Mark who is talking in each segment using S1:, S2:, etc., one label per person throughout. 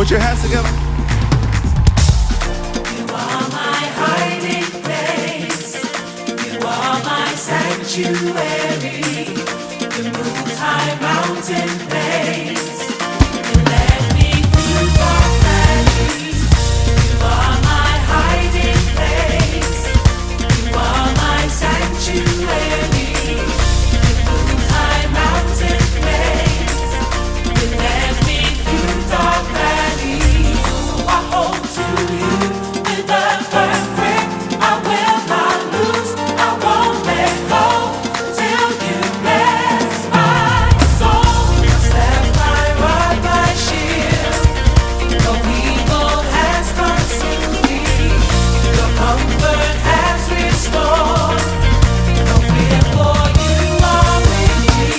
S1: Put your hands together.
S2: You are my hiding place. You are my sanctuary. The multi mountain place. You led me through dark valleys. You are my hiding place. You are my sanctuary. The multi mountain place. You led me through dark valleys. So I hold to you with a firm grip. I will not lose. I won't let go till you bless my soul. Step my rod, my shield. No evil has consumed me. Your comfort has restored. No fear, for you are with me.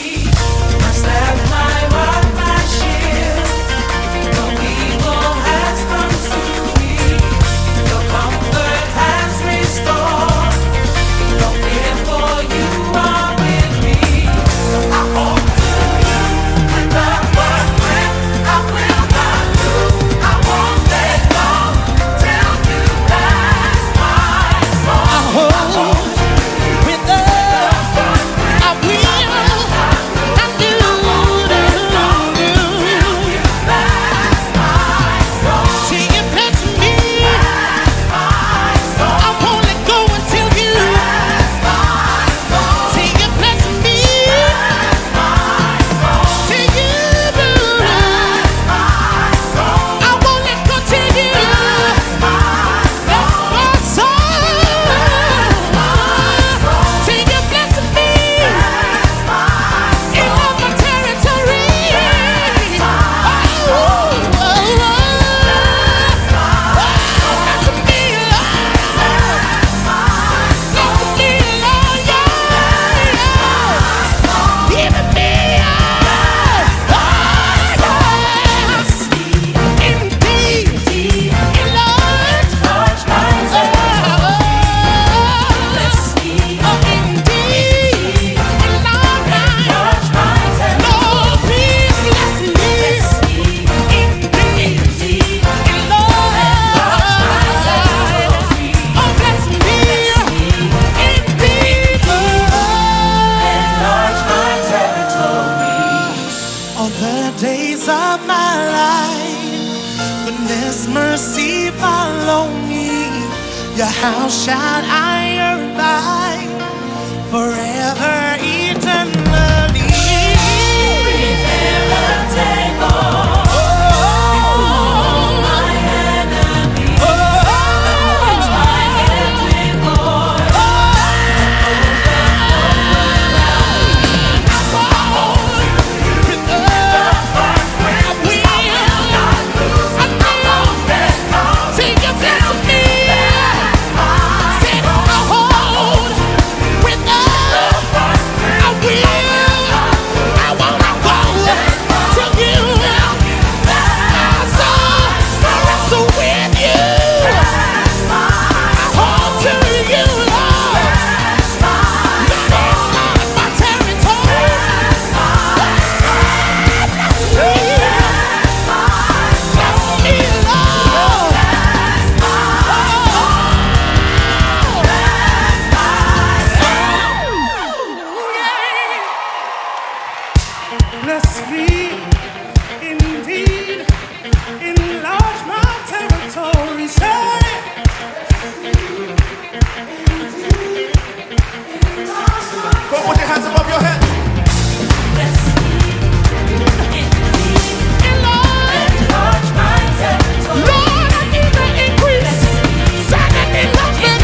S2: My step, my rod, my shield. No evil has consumed me. Your comfort has restored. No fear, for you are with me. So I hold to you with a firm grip. I will not lose. I won't let go till you bless my soul. I hold with a firm grip. I will. I do. Bless my soul. See you bless me. Bless my soul. I won't let go until you. Bless my soul. See you bless me. Bless my soul. See you bless my soul. I won't let go till you. Bless my soul. Bless my soul. See you bless me. Bless my soul. In all my territory. Bless my soul. Bless me, all the days of my life, goodness, mercy follow me. Your house shall I abide forever, eternally. Prepare a table before my enemies. Anoint my head with oil. Bless me indeed, enlarge my territory. Say,
S1: Go put your hands above your head.
S2: bless me indeed, enlarge my territory. Lord, I need the increase. Son, I need nothing.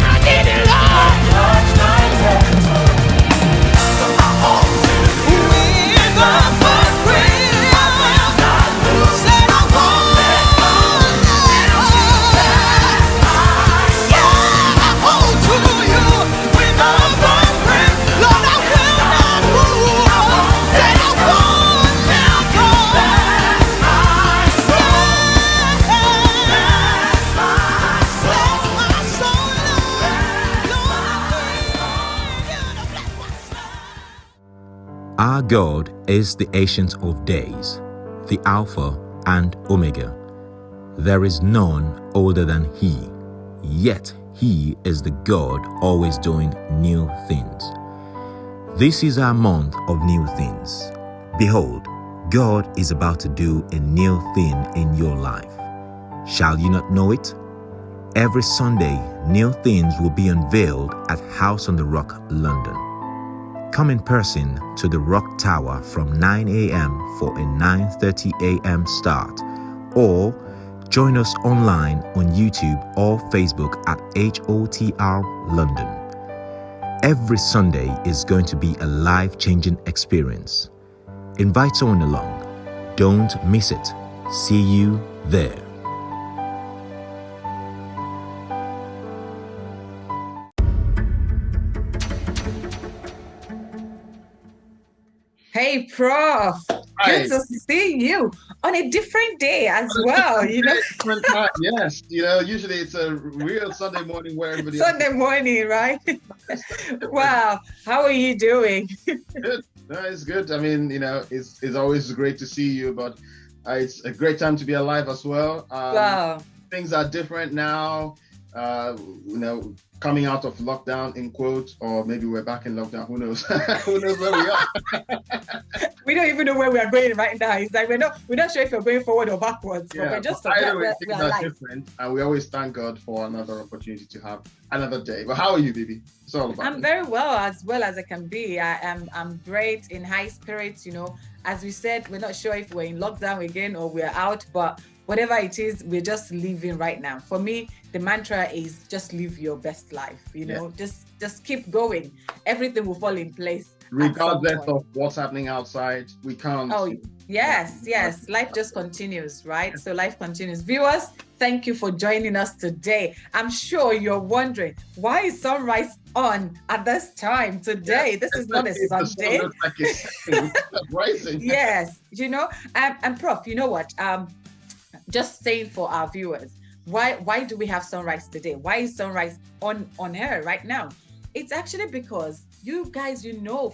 S2: I need it, Lord. Enlarge my territory. So I hold to you with a firm grip. I will not lose. Said I won't let go till you bless my soul. I hold to you with a firm grip. Lord, I will not move. Said I won't let go. Bless my soul. Bless my soul. Bless my soul. Lord, I bless my soul.
S3: Our God is the Ancient of Days, the Alpha and Omega. There is none older than He, yet He is the God always doing new things. This is our month of new things. Behold, God is about to do a new thing in your life. Shall you not know it? Every Sunday, new things will be unveiled at House on the Rock, London. Come in person to the Rock Tower from 9 a.m. for a 9:30 a.m. start, or join us online on YouTube or Facebook at HOTR London. Every Sunday is going to be a life-changing experience. Invite someone along. Don't miss it. See you there.
S4: Hey, Prof.
S5: Hi.
S4: Good to see you on a different day as well.
S5: Yes, usually it's a real Sunday morning where everybody
S4: Sunday morning, right? Wow. How are you doing?
S5: Good. No, it's good. I mean, it's always great to see you, but it's a great time to be alive as well.
S4: Wow.
S5: Things are different now. Coming out of lockdown in quotes, or maybe we're back in lockdown. Who knows? Who knows where we are?
S4: We don't even know where we are going right now. It's like we're not sure if we're going forward or backwards. But we're just
S5: either way,
S4: we're
S5: things are
S4: alive.
S5: different, and we always thank God for another opportunity to have another day. But how are you, baby? It's all about.
S4: I'm very well as I can be. I'm great, in high spirits. As we said, we're not sure if we're in lockdown again or we're out, but whatever it is, we're just living right now. For me, the mantra is just live your best life. Just keep going. Everything will fall in place.
S5: Regardless of what's happening outside, we can't.
S4: Oh, yes. Life just continues, right? So life continues. Viewers, thank you for joining us today. I'm sure you're wondering, why is sunrise on at this time today?
S5: Yes,
S4: this is not a Sunday.
S5: Like it's rising.
S4: Yes, and Prof, you know what? Just saying for our viewers, why do we have sunrise today? Why is sunrise on air right now? It's actually because you guys,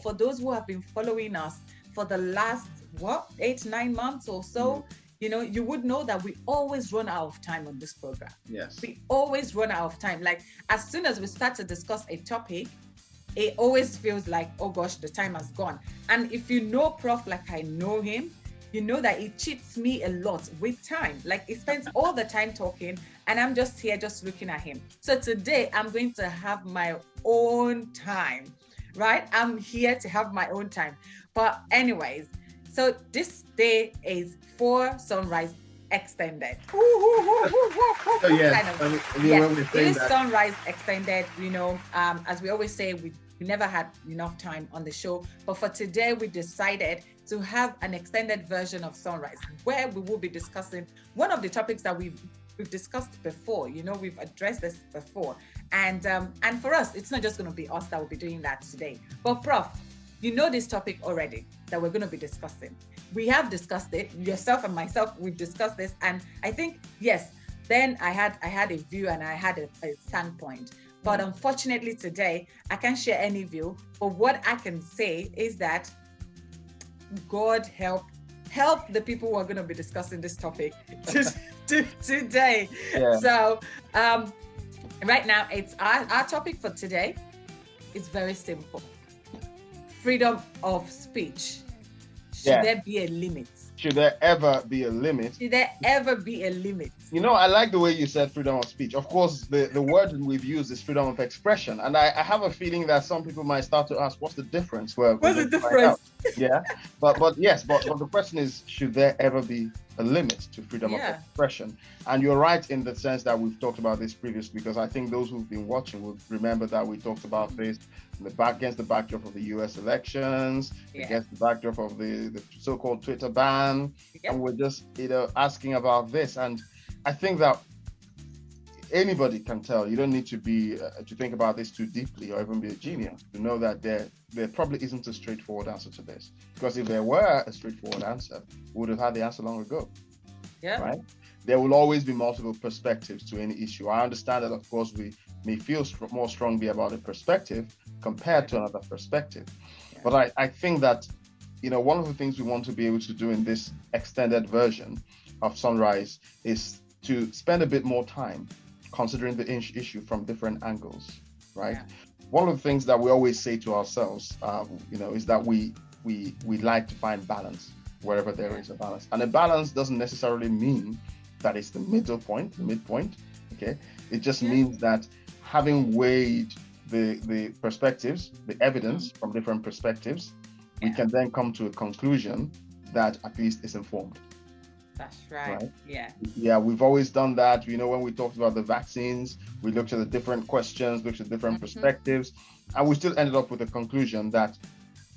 S4: for those who have been following us for the last 8-9 months or so, you would know that we always run out of time on this program.
S5: Yes,
S4: we always run out of time. Like, as soon as we start to discuss a topic, it always feels like, oh gosh, the time has gone. And if you know Prof like I know him, you know that he cheats me a lot with time. Like, he spends all the time talking and I'm just here just looking at him. So today I'm going to have my own time, right? I'm here to have my own time. But anyways, so this day is for Sunrise Extended.
S5: Oh, yes.
S4: It is Sunrise Extended. As we always say, we never had enough time on the show, but for today we decided to have an extended version of Sunrise, where we will be discussing one of the topics that we've discussed before. We've addressed this before, and for us, it's not just going to be us that will be doing that today. But Prof, this topic already that we're going to be discussing. We have discussed it, yourself and myself. We've discussed this, and I think yes. Then I had a view and I had a standpoint. But unfortunately today, I can't share any view. But what I can say is that God help the people who are going to be discussing this topic today. Yeah. So right now, it's our topic for today. It's very simple. Freedom of speech. Should there be a limit?
S5: Should there ever be a limit?
S4: Should there ever be a limit?
S5: I like the way you said freedom of speech. Of course, the word we've used is freedom of expression. And I have a feeling that some people might start to ask, what's the difference?
S4: What's the difference?
S5: Yeah. But the question is, should there ever be a limit to freedom of expression? And you're right in the sense that we've talked about this previously, because I think those who've been watching will remember that we talked about this against the backdrop of the US elections, against the backdrop of the so-called Twitter ban. And we're just, asking about this. And I think that anybody can tell. You don't need to be to think about this too deeply or even be a genius to know that there probably isn't a straightforward answer to this. Because if there were a straightforward answer, we would have had the answer long ago.
S4: Yeah.
S5: Right? There will always be multiple perspectives to any issue. I understand that, of course, we may feel more strongly about a perspective compared to another perspective. Yeah. But I think that, one of the things we want to be able to do in this extended version of Sunrise is to spend a bit more time considering the issue from different angles, right? Yeah. One of the things that we always say to ourselves, is that we like to find balance wherever there is a balance. And a balance doesn't necessarily mean that it's the midpoint, okay? It just means that having weighed the perspectives, the evidence from different perspectives, we can then come to a conclusion that at least is informed.
S4: That's right.
S5: Yeah, we've always done that. When we talked about the vaccines, we looked at the different questions, looked at different perspectives, and we still ended up with a conclusion that,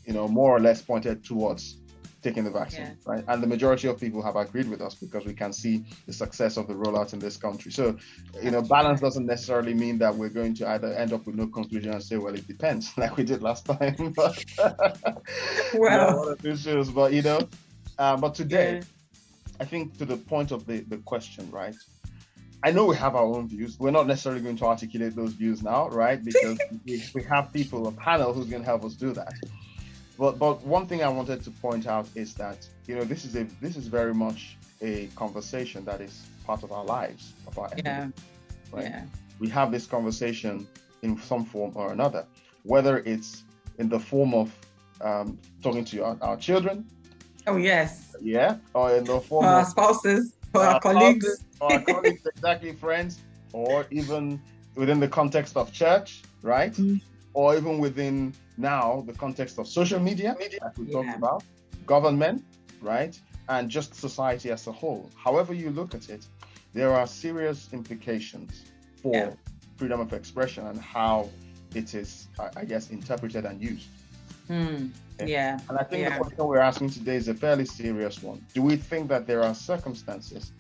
S5: more or less pointed towards taking the vaccine, right? And the majority of people have agreed with us because we can see the success of the rollout in this country. So, balance doesn't necessarily mean that we're going to either end up with no conclusion and say, well, it depends, like we did last time. But, but today, I think to the point of the question, right? I know we have our own views. We're not necessarily going to articulate those views now, right? Because we have people, a panel who's going to help us do that. But one thing I wanted to point out is that, this is very much a conversation that is part of our lives, of our everyday, right? Yeah. We have this conversation in some form or another, whether it's in the form of talking to our children.
S4: Oh, yes.
S5: Yeah. Or in the form
S4: of our spouses, or our colleagues.
S5: Or our colleagues, exactly, friends, or even within the context of church, right? Mm-hmm. Or even within now the context of social media, as we talked about, government, right? And just society as a whole. However you look at it, there are serious implications for freedom of expression and how it is, I guess, interpreted and used.
S4: Yeah.
S5: And I think the question we're asking today is a fairly serious one. Do we think that there are circumstances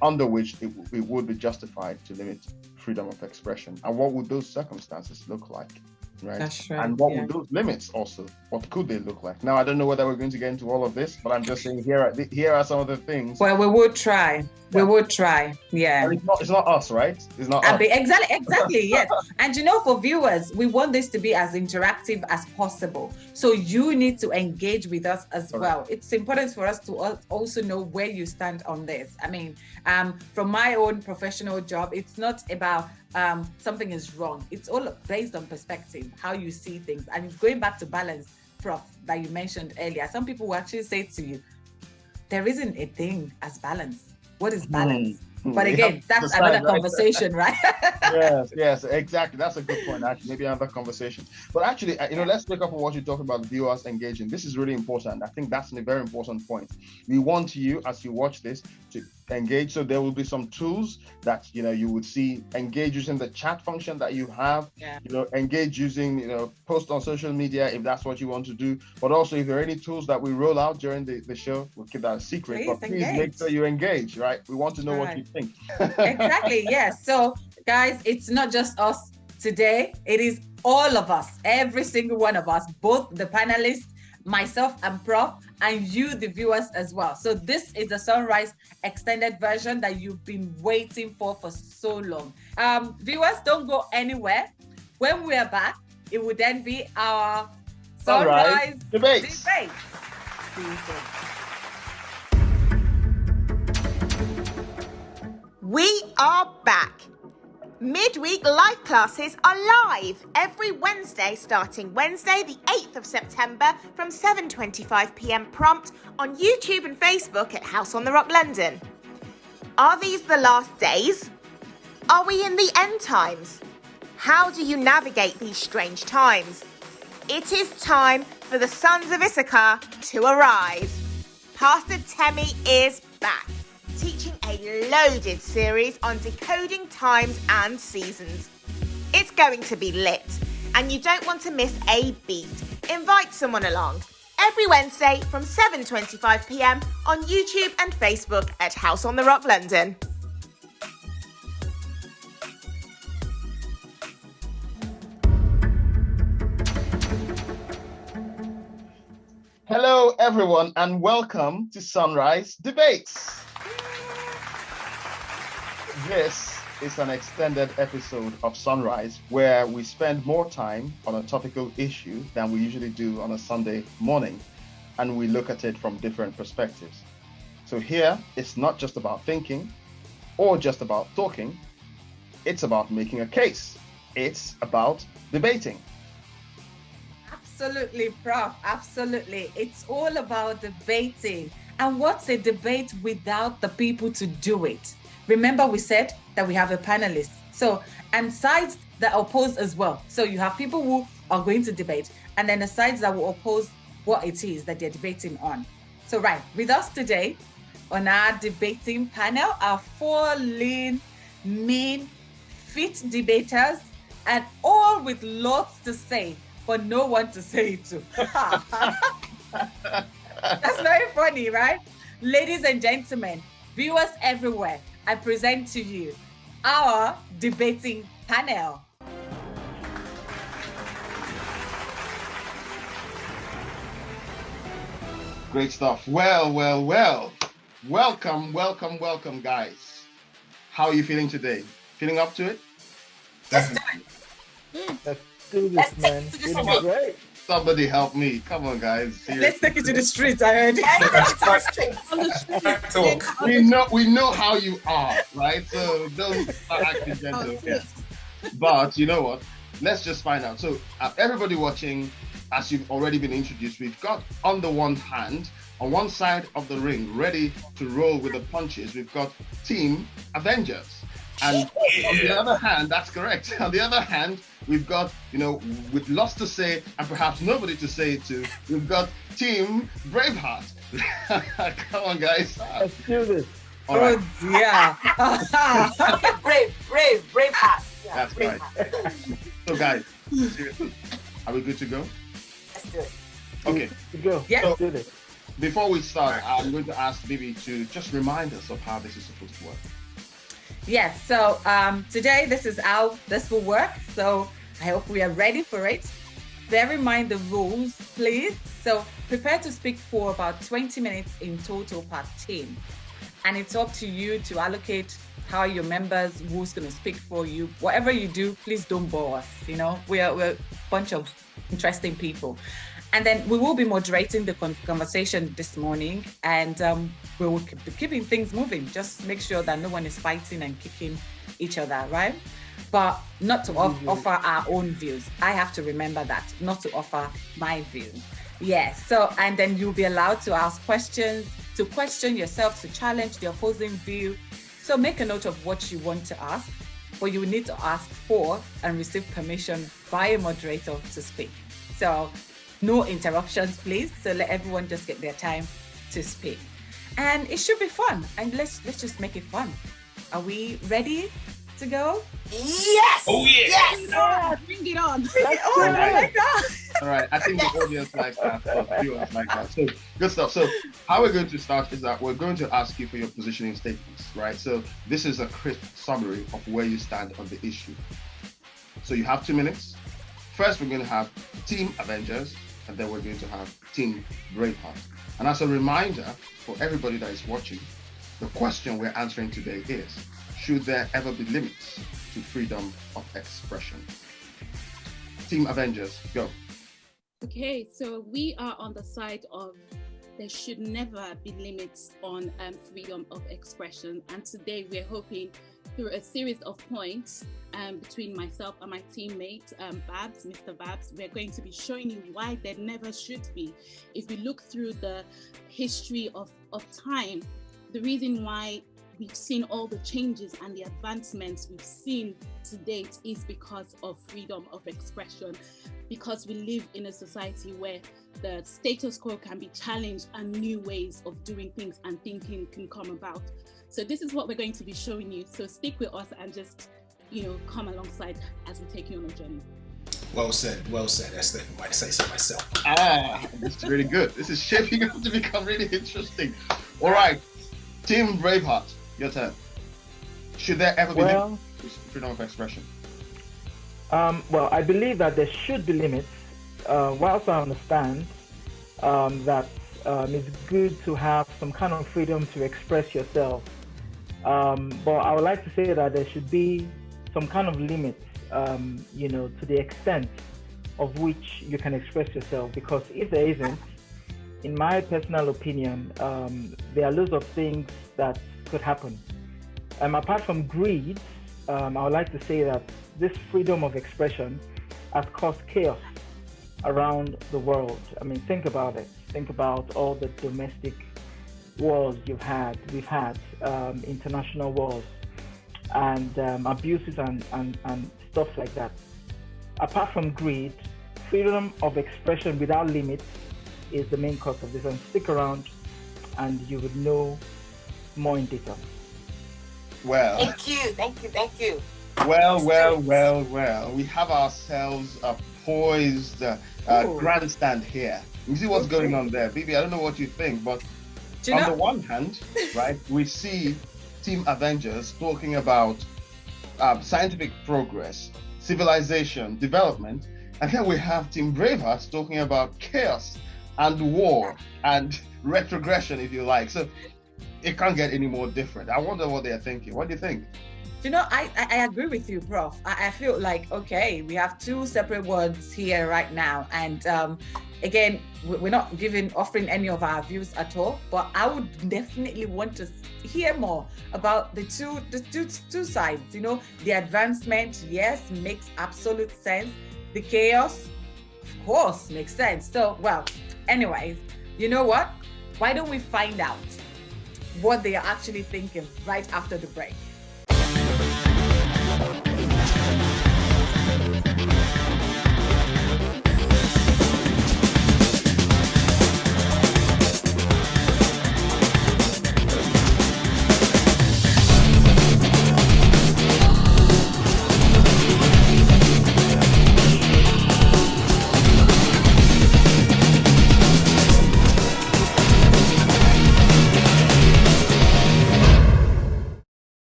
S5: under which it would be justified to limit freedom of expression? And what would those circumstances look like? Right.
S4: That's right.
S5: And what would those limits also, what could they look like? Now, I don't know whether we're going to get into all of this, but I'm just saying here are some of the things.
S4: Well, we would try. Yeah. We would try. Yeah.
S5: It's not us, right? It's not us.
S4: Exactly. Yes. And for viewers, we want this to be as interactive as possible. So you need to engage with us as well. It's important for us to also know where you stand on this. I mean, from my own professional job, it's not about something is wrong. It's all based on perspective, how you see things. And going back to balance, Prof, that you mentioned earlier, some people will actually say to you, there isn't a thing as balance. What is balance? But again, that's another conversation, right?
S5: Yes, exactly. That's a good point, actually. Maybe another conversation. But actually, let's pick up on what you talked about, viewers engaging. This is really important. I think that's a very important point. We want you, as you watch this, to engage. So there will be some tools that, you would see. Engage using the chat function that you have. Yeah. Engage using, post on social media if that's what you want to do. But also, if there are any tools that we roll out during the show, we'll keep that a secret. Please make sure you engage, right? We want to know what you think.
S4: Exactly. Yes. So guys, it's not just us today. It is all of us, every single one of us, both the panelists, myself and Prof, and you, the viewers as well. So this is the Sunrise extended version that you've been waiting for so long. Viewers, don't go anywhere. When we are back, it will then be our Sunrise Debates. See you soon.
S6: We are back. Midweek live classes are live every Wednesday, starting Wednesday the 8th of September from 7:25 p.m. prompt on YouTube and Facebook at House on the Rock London. Are these the last days? Are we in the end times? How do you navigate these strange times? It is time for the Sons of Issachar to arise. Pastor Temi is back, teaching a loaded series on decoding times and seasons. It's going to be lit, and you don't want to miss a beat. Invite someone along. Every Wednesday from 7:25 p.m. on YouTube and Facebook at House on the Rock London.
S5: Hello, everyone, and welcome to Sunrise Debates. This is an extended episode of Sunrise where we spend more time on a topical issue than we usually do on a Sunday morning, and we look at it from different perspectives. So here, it's not just about thinking or just about talking. It's about making a case. It's about debating.
S4: Absolutely, Prof. Absolutely. It's all about debating. And what's a debate without the people to do it? Remember, we said that we have a panelist. So, and sides that oppose as well. So you have people who are going to debate, and then the sides that will oppose what it is that they're debating on. So, right, with us today on our debating panel are 4 lean, mean, fit debaters, and all with lots to say, but no one to say it to. That's very funny, right? Ladies and gentlemen, viewers everywhere, I present to you our debating panel.
S5: Great stuff. Well. Welcome, guys. How are you feeling today? Feeling up to it?
S1: Definitely.
S7: Let's do this, man. Feeling great.
S5: Somebody help me. Come on, guys. Seriously.
S4: Let's take it to the streets, I heard.
S5: We know how you are, right? So don't start acting gentle. Yeah. But you know what? Let's just find out. So everybody watching, as you've already been introduced, we've got on the one hand, on one side of the ring, ready to roll with the punches, we've got Team Avengers. And on the other hand, that's correct. On the other hand, we've got, with lots to say and perhaps nobody to say it to, we've got Team Braveheart. Come on, guys.
S7: Let's do this.
S5: All right.
S4: Oh, yeah.
S6: Brave heart. Yeah,
S5: That's right. So, guys, seriously, are we good to go?
S6: Let's do it.
S5: Okay.
S7: Go.
S4: Yeah.
S7: Let's do this.
S5: Before we start, I'm going to ask Bibi to just remind us of how this is supposed to work.
S4: Yes, so today this is how this will work. So I hope we are ready for it. Bear in mind the rules, please. So prepare to speak for about 20 minutes in total per team. And it's up to you to allocate how your members, who's going to speak for you. Whatever you do, please don't bore us. We're a bunch of interesting people. And then we will be moderating the conversation this morning, and we will be keeping things moving. Just make sure that no one is fighting and kicking each other, right? But not to offer our own views. I have to remember that, not to offer my view. Yes, so, and then you'll be allowed to ask questions, to question yourself, to challenge the opposing view. So make a note of what you want to ask, but you will need to ask for and receive permission by a moderator to speak. So no interruptions, please. So let everyone just get their time to speak. And it should be fun. And let's just make it fun. Are we ready to go?
S6: Yes!
S1: Oh, yeah.
S6: Yes!
S4: Bring it on.
S5: All right. I think the audience likes that. The viewers like that. So good stuff. So how we're going to start is that we're going to ask you for your positioning statements, right? So this is a crisp summary of where you stand on the issue. So you have 2 minutes. First, we're going to have Team Avengers, and then we're going to have Team Braveheart. And as a reminder for everybody that is watching, the question we're answering today is, should there ever be limits to freedom of expression? Team Avengers, go.
S8: Okay, so we are on the side of there should never be limits on freedom of expression. And today we're hoping through a series of points between myself and my teammate, Babs, Mr. Babs, we're going to be showing you why there never should be. If we look through the history of time, the reason why we've seen all the changes and the advancements we've seen to date is because of freedom of expression, because we live in a society where the status quo can be challenged and new ways of doing things and thinking can come about. So this is what we're going to be showing you. So stick with us and just, come alongside as we take you on a journey.
S1: Well said, Esther, if I might say so myself.
S5: This is really good. This is shaping up to become really interesting. All right, Team Braveheart, your turn. Should there ever be limits to freedom of expression?
S7: Well, I believe that there should be limits. Whilst I understand that it's good to have some kind of freedom to express yourself, but I would like to say that there should be some kind of limits, to the extent of which you can express yourself. Because if there isn't, in my personal opinion, there are loads of things that could happen. Apart from greed, I would like to say that this freedom of expression has caused chaos around the world. I mean, think about it. Think about all the domestic wars we've had, international wars, and abuses and stuff like that. Apart from greed, freedom of expression without limits is the main cause of this. And stick around and you would know more in detail.
S5: Well,
S9: thank you.
S5: Well. We have ourselves a poised grandstand here. You see what's going on there, Bibi? I don't know what you think, but on the one hand, right, we see Team Avengers talking about scientific progress, civilization, development, and then we have Team Braveheart talking about chaos and war and retrogression, if you like. So it can't get any more different. I wonder what they're thinking. What do you think?
S4: I agree with you, Prof. I feel like, okay, we have two separate words here right now. And again, we're not offering any of our views at all, but I would definitely want to hear more about the two sides. The advancement, yes, makes absolute sense. The chaos, of course, makes sense. So, well, anyways, you know what? Why don't we find out what they are actually thinking right after the break?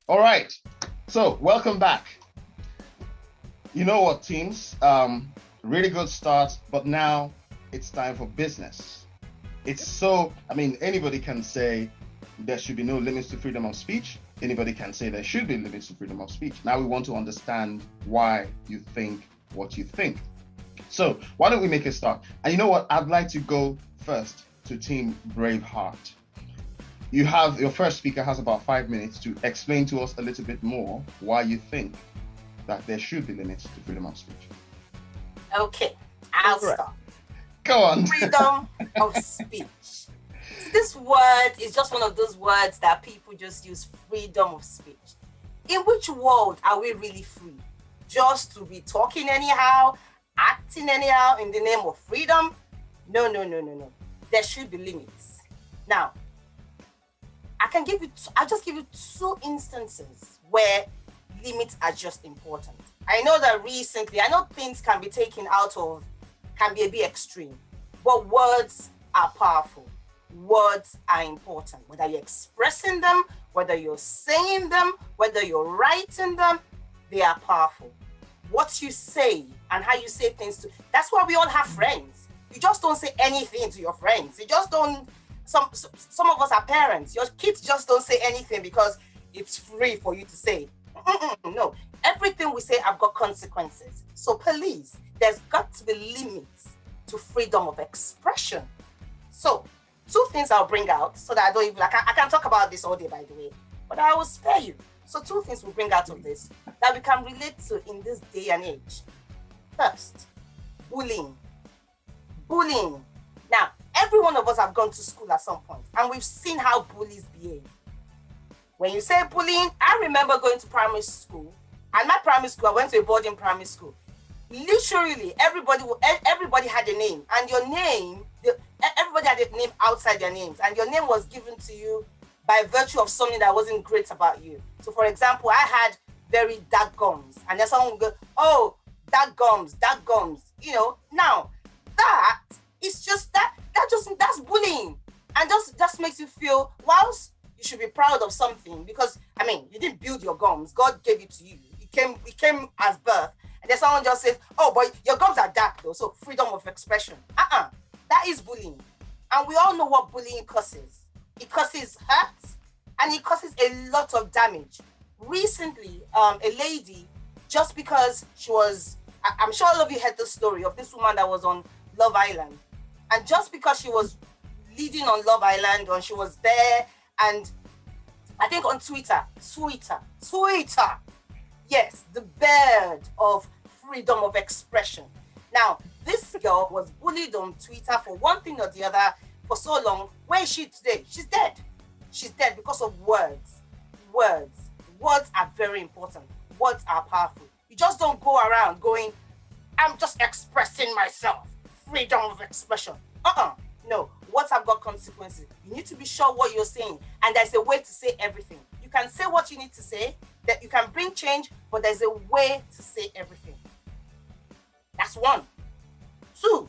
S5: All right, so welcome back. You know what, teams? Really good start, but now it's time for business. Anybody can say there should be no limits to freedom of speech. Anybody can say there should be limits to freedom of speech. Now we want to understand why you think what you think. So why don't we make a start? And you know what? I'd like to go first to Team Braveheart. Your first speaker has about 5 minutes to explain to us a little bit more why you think that there should be limits to freedom of speech.
S9: Okay, I'll start.
S5: Go on.
S9: Freedom of speech. This word is just one of those words that people just use, freedom of speech. In which world are we really free? Just to be talking anyhow, acting anyhow in the name of freedom? No. There should be limits. Now, I'll just give you two instances where limits are just important. I know that recently, things can be be a bit extreme, but words are powerful. Words are important. Whether you're expressing them, whether you're saying them, whether you're writing them, they are powerful. What you say and how you say things that's why we all have friends. You just don't say anything to your friends. You just don't. Some of us are parents. Your kids just don't say anything because it's free for you to say. No, everything we say have got consequences. So please, there's got to be limits to freedom of expression. So two things I'll bring out so that I can talk about this all day, by the way, but I will spare you. So two things we'll bring out of this that we can relate to in this day and age. First, bullying. Now, every one of us have gone to school at some point, and we've seen how bullies behave. When you say bullying, I remember going to primary school, and my primary school, I went to a boarding primary school. Literally, everybody had a name, and your name, everybody had a name outside their names, and your name was given to you by virtue of something that wasn't great about you. So, for example, I had very dark gums, and then someone would go, "Oh, dark gums." Now that it's just that's bullying, and just makes you feel, whilst you should be proud of something, because you didn't build your gums, God gave it to you. It came as birth, and then someone just says, "Oh, but your gums are dark though, so freedom of expression." That is bullying, and we all know what bullying causes. It causes hurt, and it causes a lot of damage. Recently, a lady, just because she was, I'm sure all of you heard the story of this woman that was on Love Island. And just because she was leading on Love Island, or she was there, and I think on Twitter, yes, the bird of freedom of expression. Now, this girl was bullied on Twitter for one thing or the other for so long. Where is she today? She's dead. She's dead because of words. Words are very important. Words are powerful. You just don't go around going, I'm just expressing myself. Freedom of expression. No, words have got consequences. You need to be sure what you're saying. And there's a way to say everything. You can say what you need to say, that you can bring change, but there's a way to say everything. That's one. Two,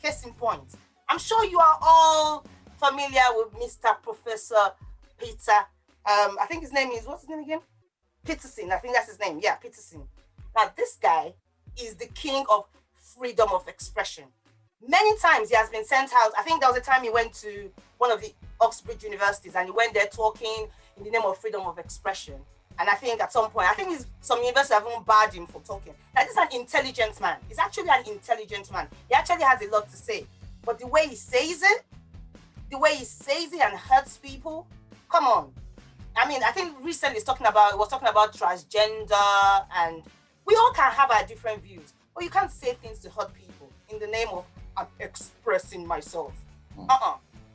S9: case in point. I'm sure you are all familiar with Mr. Professor Peter. I think his name is, what's his name again? Peterson. I think that's his name. Yeah, Peterson. Now, this guy is the king of freedom of expression. Many times he has been sent out. I think there was a time he went to one of the Oxbridge universities and he went there talking in the name of freedom of expression. And I think at some point, some universities have even barred him for talking. Now, this is an intelligent man. He's actually an intelligent man. He actually has a lot to say. But the way he says it and hurts people, come on. I mean, I think recently was talking about transgender, and we all can have our different views. But you can't say things to hurt people in the name of I'm expressing myself.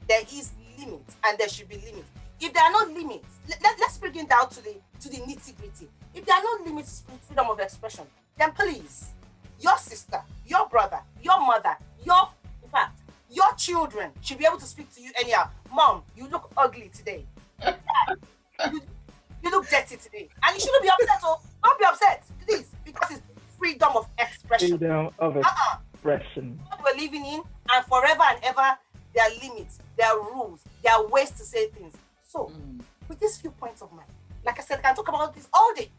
S9: There is limits, and there should be limits. If there are no limits, let's bring it down to the nitty-gritty. If there are no limits to freedom of expression, then please, your sister, your brother, your mother, your children should be able to speak to you anyhow. Mom, you look ugly today. You look dirty today. And you shouldn't be upset. Don't be upset, please, because it's freedom of expression.
S7: Freedom of expression.
S9: What we're living in, and forever and ever, there are limits, there are rules, there are ways to say things. So, with these few points of mine, like I said, I can talk about this all day.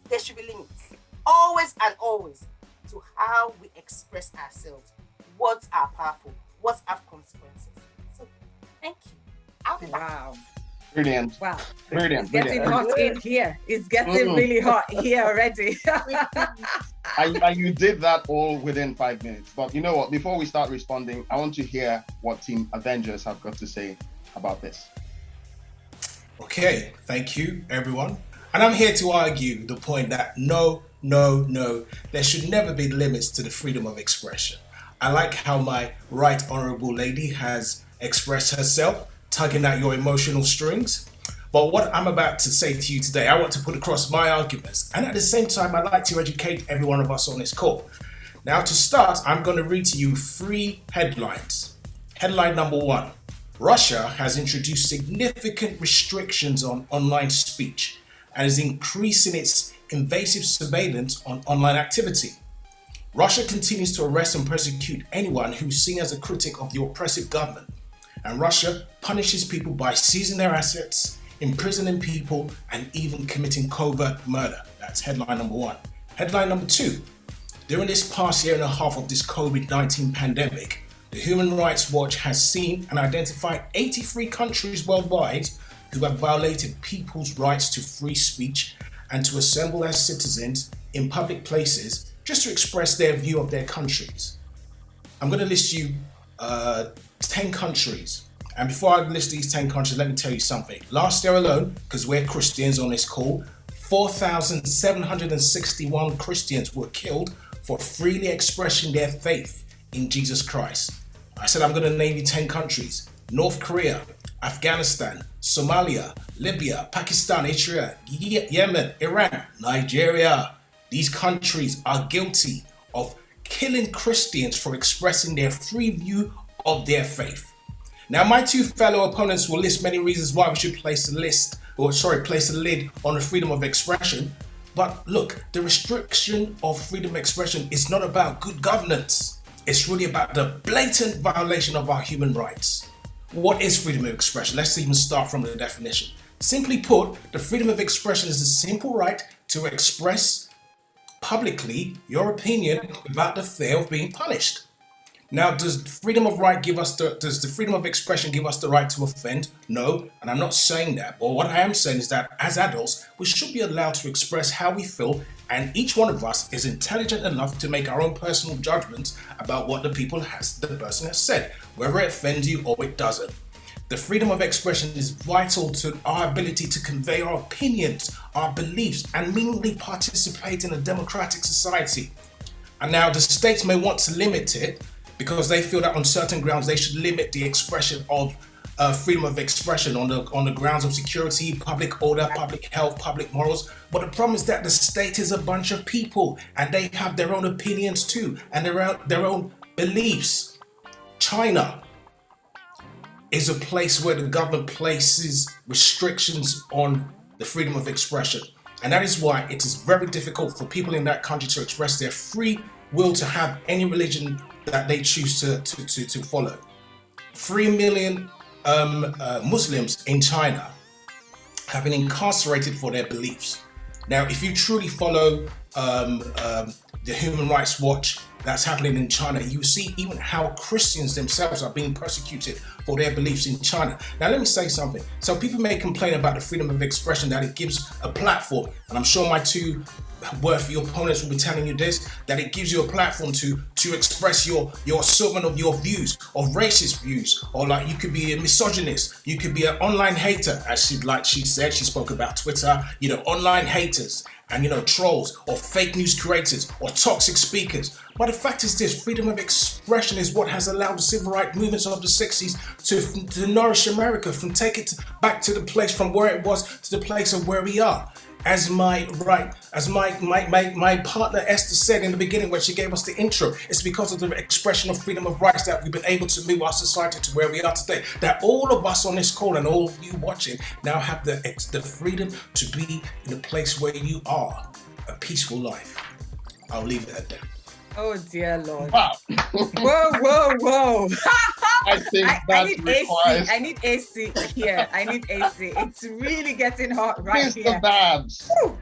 S9: There should be limits, always and always, to how we express ourselves. Words are powerful. Words have consequences. So, thank you. I'll be back.
S4: Wow.
S5: Brilliant.
S4: Wow.
S5: Brilliant.
S4: It's getting hot in here. It's getting really hot here already.
S5: And you did that all within 5 minutes. But you know what? Before we start responding, I want to hear what Team Avengers have got to say about this.
S1: Okay, thank you, everyone. And I'm here to argue the point that no, there should never be limits to the freedom of expression. I like how my right honourable lady has expressed herself, tugging at your emotional strings. But what I'm about to say to you today, I want to put across my arguments. And at the same time, I'd like to educate every one of us on this call. Now, to start, I'm going to read to you 3 headlines. Headline number 1. Russia has introduced significant restrictions on online speech and is increasing its invasive surveillance on online activity. Russia continues to arrest and persecute anyone who's seen as a critic of the oppressive government. And Russia punishes people by seizing their assets, imprisoning people, and even committing covert murder. That's headline number 1. Headline number 2. During this past year and a half of this COVID-19 pandemic, the Human Rights Watch has seen and identified 83 countries worldwide who have violated people's rights to free speech and to assemble as citizens in public places just to express their view of their countries. I'm going to list you 10 countries. And before I list these 10 countries, let me tell you something. Last year alone, because we're Christians on this call, 4,761 Christians were killed for freely expressing their faith in Jesus Christ. I said I'm going to name you 10 countries. North Korea, Afghanistan, Somalia, Libya, Pakistan, Israel, Yemen, Iran, Nigeria. These countries are guilty of killing Christians for expressing their free view of their faith. Now, my 2 fellow opponents will list many reasons why we should place a lid on the freedom of expression. But look, the restriction of freedom of expression is not about good governance. It's really about the blatant violation of our human rights. What is freedom of expression? Let's even start from the definition. Simply put, the freedom of expression is the simple right to express publicly your opinion without the fear of being punished. Now, does the freedom of expression give us the right to offend? No, and I'm not saying that. But what I am saying is that as adults, we should be allowed to express how we feel And each one of us is intelligent enough to make our own personal judgments about what the person has said, whether it offends you or it doesn't. The freedom of expression is vital to our ability to convey our opinions, our beliefs, and meaningfully participate in a democratic society. And now the states may want to limit it because they feel that on certain grounds they should limit the expression of freedom of expression on the grounds of security, public order, public health, public morals. But the problem is that the state is a bunch of people and they have their own opinions too and their own beliefs. China is a place where the government places restrictions on the freedom of expression. And that is why it is very difficult for people in that country to express their free will to have any religion that they choose to follow. 3 million Muslims in China have been incarcerated for their beliefs. Now, if you truly follow the Human Rights Watch that's happening in China, you see even how Christians themselves are being persecuted for their beliefs in China. Now, let me say something. So people may complain about the freedom of expression, that it gives a platform, and I'm sure my two worthy opponents will be telling you this, that it gives you a platform to express your assortment of your views, of racist views, or like you could be a misogynist, you could be an online hater, as she said, she spoke about Twitter, online haters, and trolls, or fake news creators, or toxic speakers. But the fact is this, freedom of expression is what has allowed the civil rights movements of the 60s to nourish America, from take it back to the place from where it was to the place of where we are. As my partner Esther said in the beginning when she gave us the intro, it's because of the expression of freedom of rights that we've been able to move our society to where we are today. That all of us on this call and all of you watching now have the freedom to be in a place where you are, a peaceful life. I'll leave it at that.
S4: Oh dear Lord.
S5: Wow.
S4: Whoa.
S5: I think
S4: I need AC. I need AC here. I need AC. It's really getting hot right here.
S5: Mr. Babs.
S4: Woo.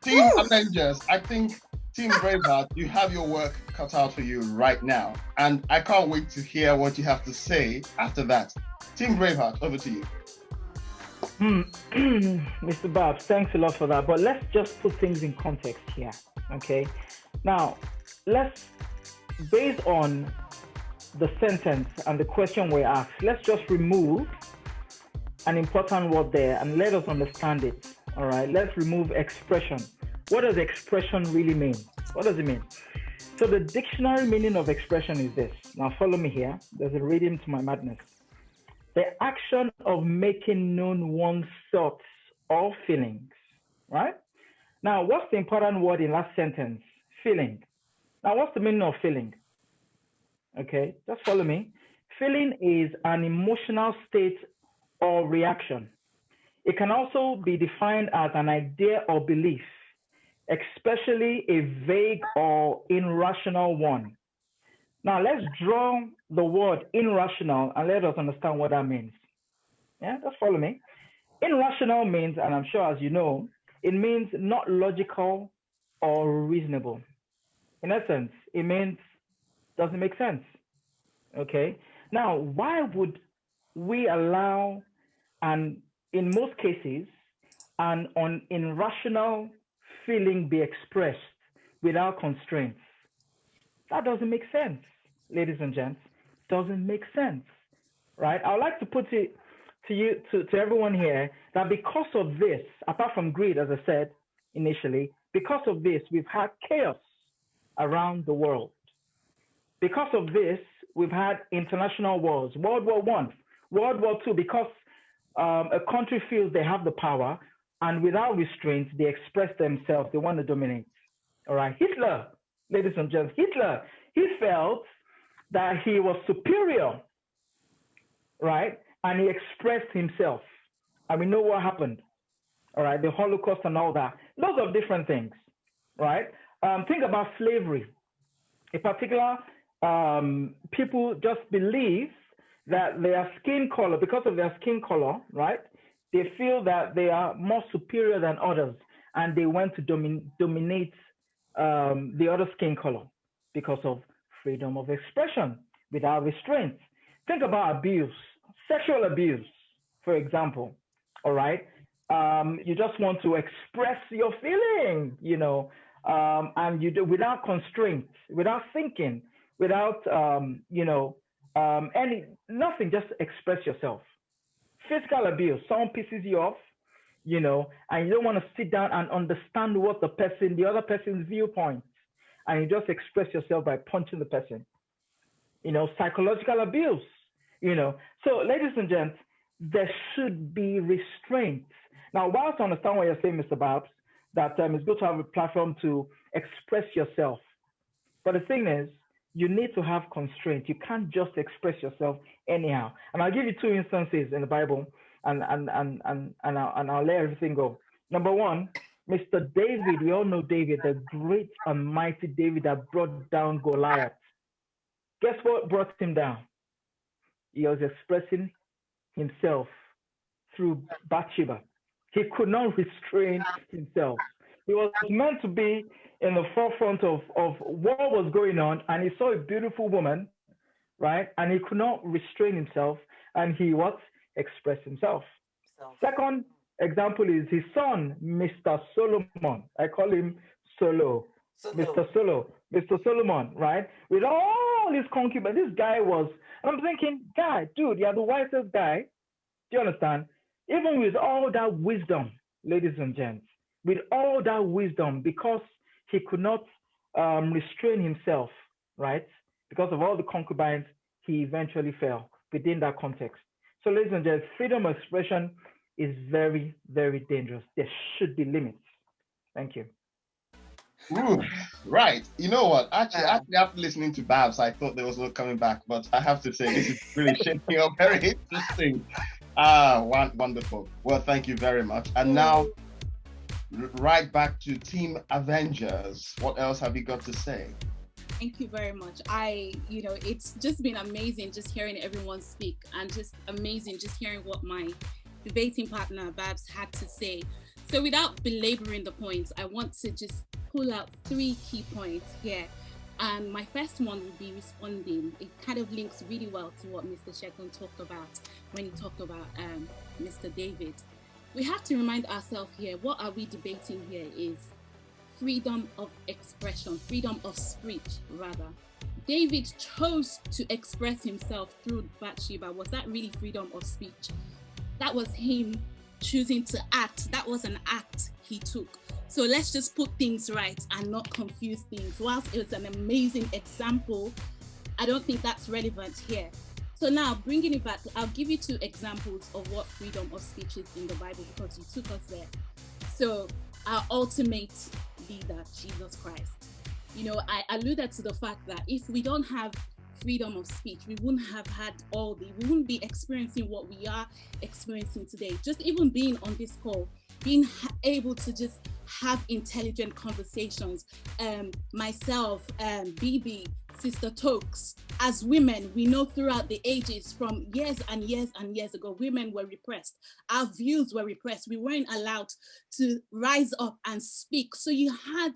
S5: Team Avengers, I think Team Braveheart, you have your work cut out for you right now. And I can't wait to hear what you have to say after that. Team Braveheart, over to you.
S7: Mr. Babs, thanks a lot for that. But let's just put things in context here, okay? Now, based on the sentence and the question we asked, let's just remove an important word there and let us understand it. All right, let's remove expression. What does expression really mean? What does it mean? So the dictionary meaning of expression is this. Now follow me here. There's a rhythm to my madness. The action of making known one's thoughts or feelings, right? Now, what's the important word in that sentence? Feeling. Now, what's the meaning of feeling? Okay, just follow me. Feeling is an emotional state or reaction. It can also be defined as an idea or belief, especially a vague or irrational one. Now, let's draw the word irrational and let us understand what that means. Yeah, just follow me. Irrational means, and I'm sure as you know, it means not logical or reasonable. In essence, it means doesn't make sense. Okay. Now, why would we allow, and in most cases, an irrational feeling be expressed without constraints? That doesn't make sense, ladies and gents. Doesn't make sense, right? I would like to put it to everyone here that because of this, apart from greed, as I said initially, because of this, we've had chaos around the world. Because of this, we've had international wars, World War I, World War II, because a country feels they have the power and without restraints, they express themselves, they want to dominate. All right, Hitler, ladies and gents, Hitler, he felt that he was superior, right? And he expressed himself. And we know what happened, all right? The Holocaust and all that. Lots of different things, right? Think about slavery. In particular, people just believe that their skin color, because of their skin color, right? They feel that they are more superior than others, and they want to dominate the other skin color because of freedom of expression without restraints. Think about abuse, sexual abuse, for example, all right? You just want to express your feeling, and you do without constraints, without thinking, without nothing, just express yourself. Physical abuse, someone pisses you off, and you don't want to sit down and understand what the other person's viewpoint, and you just express yourself by punching the person. Psychological abuse, So, ladies and gents, there should be restraints. Now, whilst I understand what you're saying, Mr. Babs, that it's good to have a platform to express yourself. But the thing is, you need to have constraints. You can't just express yourself anyhow. And I'll give you two instances in the Bible, and I'll let everything go. Number one, Mr. David. We all know David, the great and mighty David that brought down Goliath. Guess what brought him down? He was expressing himself through Bathsheba. He could not restrain himself. He was meant to be in the forefront of what was going on, and he saw a beautiful woman, right? And he could not restrain himself, and he expressed himself. Second example is his son, Mr. Solomon. I call him Solo. Mr. Solomon, right? With all his concubines, this guy was, and I'm thinking, dude, you're the wisest guy. Do you understand? Even with all that wisdom, ladies and gents, with all that wisdom, because he could not restrain himself, right? Because of all the concubines, he eventually fell within that context. So, ladies and gents, freedom of expression is very, very dangerous. There should be limits. Thank you.
S5: Ooh, right. You know what? Actually, after listening to Babs, I thought there was no coming back, but I have to say this is really shaping up very interesting. Wonderful. Well, thank you very much. And now, right back to Team Avengers. What else have you got to say?
S8: Thank you very much. It's just been amazing just hearing everyone speak, and just amazing just hearing what my debating partner Babs had to say. So without belaboring the points, I want to just pull out 3 key points here. And my first one will be responding. It kind of links really well to what Mr. Shegun talked about when he talked about Mr. David. We have to remind ourselves here, what are we debating here is freedom of expression, freedom of speech, rather. David chose to express himself through Bathsheba. Was that really freedom of speech? That was him choosing to act. That was an act he took. So let's just put things right and not confuse things. Whilst it was an amazing example, I don't think that's relevant here. So now, bringing it back, I'll give you 2 examples of what freedom of speech is in the Bible, because you took us there. So our ultimate leader, Jesus Christ. I alluded to the fact that if we don't have freedom of speech, we wouldn't have had we wouldn't be experiencing what we are experiencing today. Just even being on this call, being able to just have intelligent conversations. Myself, BB, Sister Tokes, as women, we know throughout the ages, from years and years and years ago, women were repressed. Our views were repressed. We weren't allowed to rise up and speak. So you had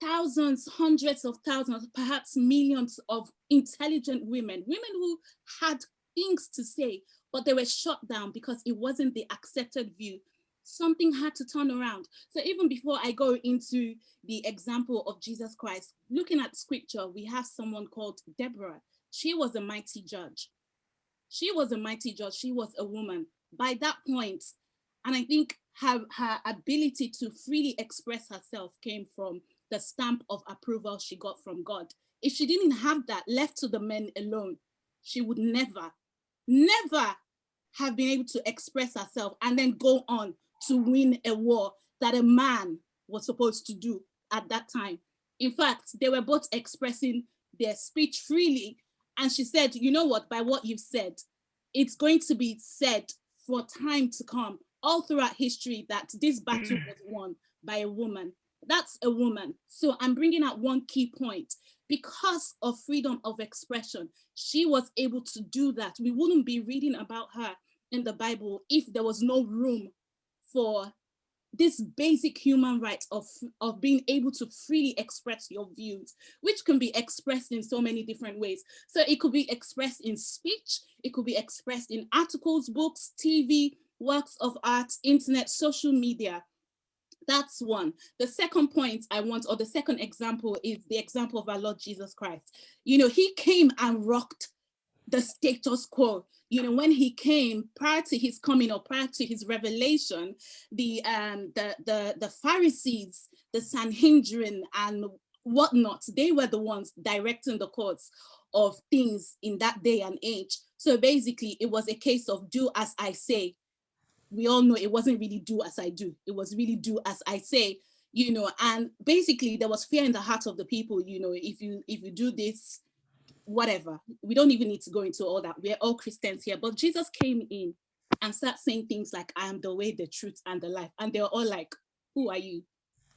S8: thousands, hundreds of thousands, perhaps millions of intelligent women who had things to say, but they were shut down because it wasn't the accepted view. Something had to turn around. So even before I go into the example of Jesus Christ, looking at scripture, we have someone called Deborah. She was a mighty judge. She was a woman. By that point, and I think her ability to freely express herself came from the stamp of approval she got from God. If she didn't have that, left to the men alone, she would never have been able to express herself and then go on to win a war that a man was supposed to do at that time. In fact, they were both expressing their speech freely. And she said, you know what, by what you've said, it's going to be said for time to come, all throughout history, that this battle was won by a woman. That's a woman. So I'm bringing out 1 key point. Because of freedom of expression, she was able to do that. We wouldn't be reading about her in the Bible if there was no room for this basic human right of being able to freely express your views, which can be expressed in so many different ways. So it could be expressed in speech, it could be expressed in articles, books, TV, works of art, internet, social media. That's one. The second point I want, or the second example, is the example of our Lord Jesus Christ. You know, he came and rocked the status quo. You know, when he came, prior to his coming or prior to his revelation, the Pharisees, the Sanhedrin and whatnot, they were the ones directing the course of things in that day and age. So basically, it was a case of do as I say. We all know it wasn't really do as I do. It was really do as I say, you know, and basically there was fear in the heart of the people, you know, if you do this, whatever. We don't even need to go into all that. We're all Christians here. But Jesus came in and started saying things like, I am the way, the truth, and the life. And they're all like, who are you?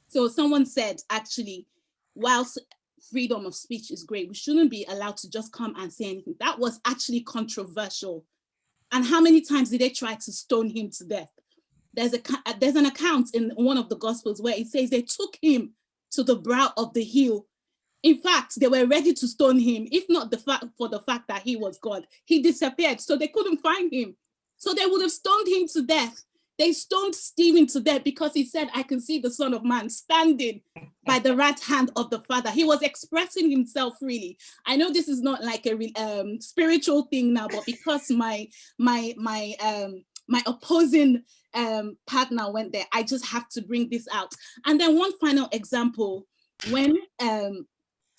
S8: So someone said, actually, whilst freedom of speech is great, we shouldn't be allowed to just come and say anything. That was actually controversial. And how many times did they try to stone him to death? There's an account in one of the Gospels where it says they took him to the brow of the hill. In fact, they were ready to stone him, if not for the fact that he was God. He disappeared, so they couldn't find him. So they would have stoned him to death. They stoned Stephen to death because he said, I can see the Son of Man standing by the right hand of the Father. He was expressing himself really. I know this is not like a spiritual thing now, but because my opposing partner went there, I just have to bring this out. And then one final example, when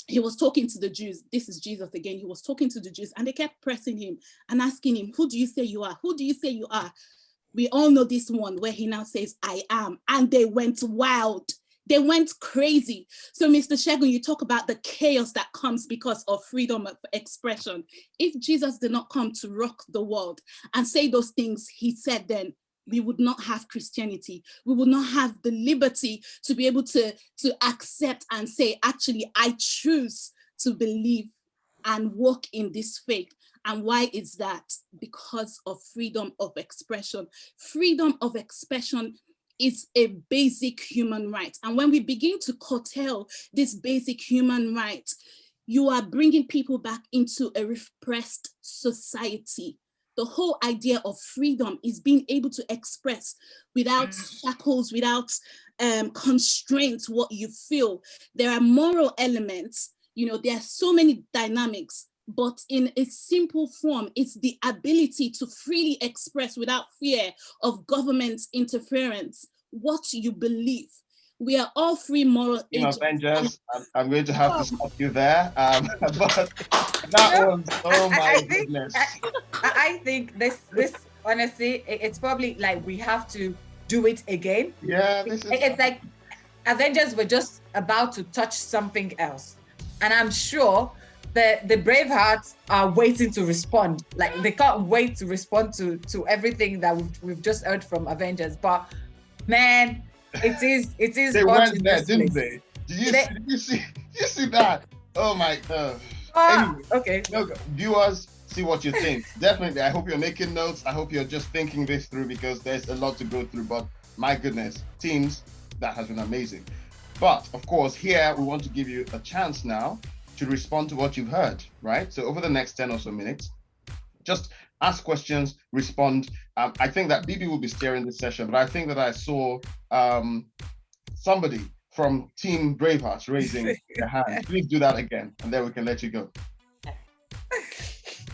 S8: he was talking to the Jews, this is Jesus again, he was talking to the Jews and they kept pressing him and asking him, who do you say you are? Who do you say you are? We all know this one where he now says, I am. And they went wild. They went crazy. So Mr. Segun, you talk about the chaos that comes because of freedom of expression. If Jesus did not come to rock the world and say those things he said then, we would not have Christianity. We would not have the liberty to be able to accept and say, actually, I choose to believe and walk in this faith. And why is that? Because of freedom of expression. Freedom of expression is a basic human right. And when we begin to curtail this basic human right, you are bringing people back into a repressed society. The whole idea of freedom is being able to express without shackles, without constraints, what you feel. There are moral elements, you know, there are so many dynamics, but in a simple form, it's the ability to freely express without fear of government interference what you believe. We are all free moral agents.
S5: Avengers, I'm going to have to stop you there. But that was, oh my goodness.
S4: I think this honestly, it's probably like we have to do it again.
S5: Yeah,
S4: it's like Avengers were just about to touch something else. And I'm sure the Bravehearts are waiting to respond. Like they can't wait to respond to everything that we've just heard from Avengers. But man, it is.
S5: They went there, didn't they? Did you see that? Oh my god. Anyway,
S4: okay.
S5: Viewers, see what you think. Definitely, I hope you're making notes. I hope you're just thinking this through because there's a lot to go through. But my goodness, teams, that has been amazing. But of course, here we want to give you a chance now to respond to what you've heard, right? So over the next 10 or so minutes, just ask questions, respond. I think that Bibi will be steering this session, but I think that I saw somebody from Team Bravehearts raising their hand. Please do that again, and then we can let you go.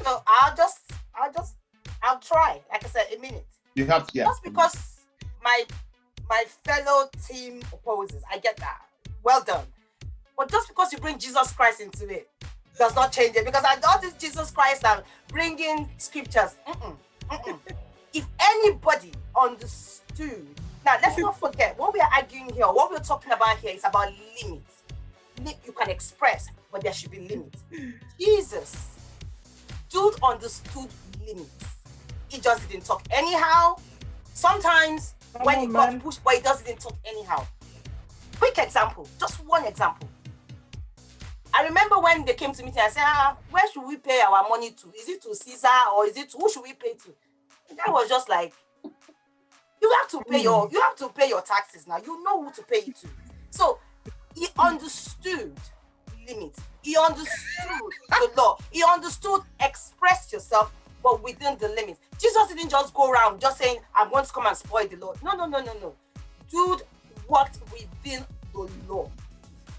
S9: So I'll try. Like I said, a minute.
S5: You have to, yeah.
S9: Just because my fellow team opposes, I get that. Well done. But just because you bring Jesus Christ into it does not change it. Because I know this Jesus Christ and bringing scriptures. If anybody understood, now let's not forget what we are arguing here, what we're talking about here is about limits. You can express, but there should be limits. Jesus, dude understood limits. He just didn't talk anyhow. Sometimes when he got pushed, but he just didn't talk anyhow. Quick example, just one example. I remember when they came to me and said, where should we pay our money to? Is it to Caesar or is it to, who should we pay to? And that was just like, you have to pay your taxes now. You know who to pay it to. So he understood limits. He understood the law. He understood express yourself, but within the limits. Jesus didn't just go around just saying, I'm going to come and spoil the law. No. Dude worked within the law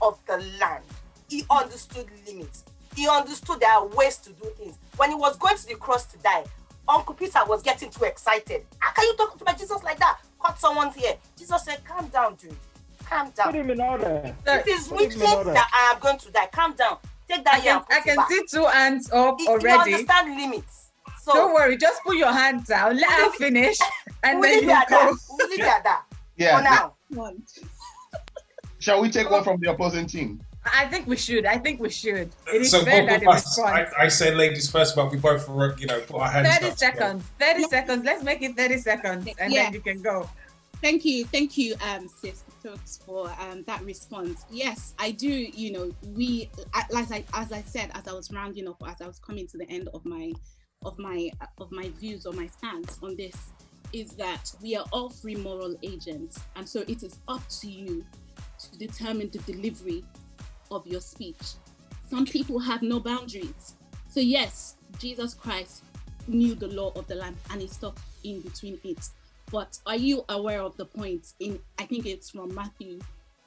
S9: of the land. He understood limits. He understood there are ways to do things. When he was going to the cross to die, Uncle Peter was getting too excited. How can you talk to Jesus like that? Cut someone's ear. Jesus said, calm down, dude. Calm down.
S7: Put him in order.
S9: It is written that I am going to die. Calm down. Take that ear.
S4: I can see 2 hands up already.
S9: You understand limits. So
S4: don't worry, just put your hands down. Let her finish, and then you go.
S9: We'll leave it at that.
S5: Yeah.
S9: For now.
S5: Shall we take one from the opposing team?
S4: I think we should. It is
S1: So
S4: fair
S1: both
S4: that
S1: of us,
S4: response.
S1: I said ladies first, but we both, put our hands
S4: 30
S1: up.
S4: seconds. 30 seconds. Let's make it 30 seconds, and then you can go.
S8: Thank you, Sis Stokes, for that response. Yes, I do. We, as I said, as I was rounding up, as I was coming to the end of my views or my stance on this, is that we are all free moral agents, and so it is up to you to determine the delivery of your speech. Some people have no boundaries. So yes, Jesus Christ knew the law of the land and he stopped in between it. But are you aware of the point in, I think it's from Matthew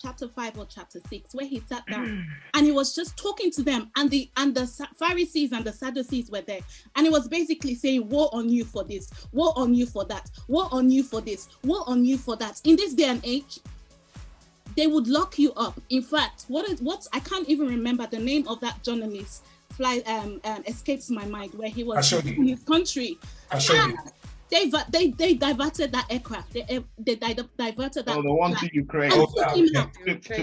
S8: chapter 5 or chapter 6, where he sat down and he was just talking to them, and the Pharisees and the Sadducees were there, and he was basically saying, woe on you for this, woe on you for that, woe on you for this, woe on you for that. In this day and age, they would lock you up. In fact, what I can't even remember the name of that journalist. Escapes my mind, where he was in his country.
S1: I'll show you.
S8: They diverted that aircraft. They diverted that.
S5: Oh, the one to Ukraine.
S8: To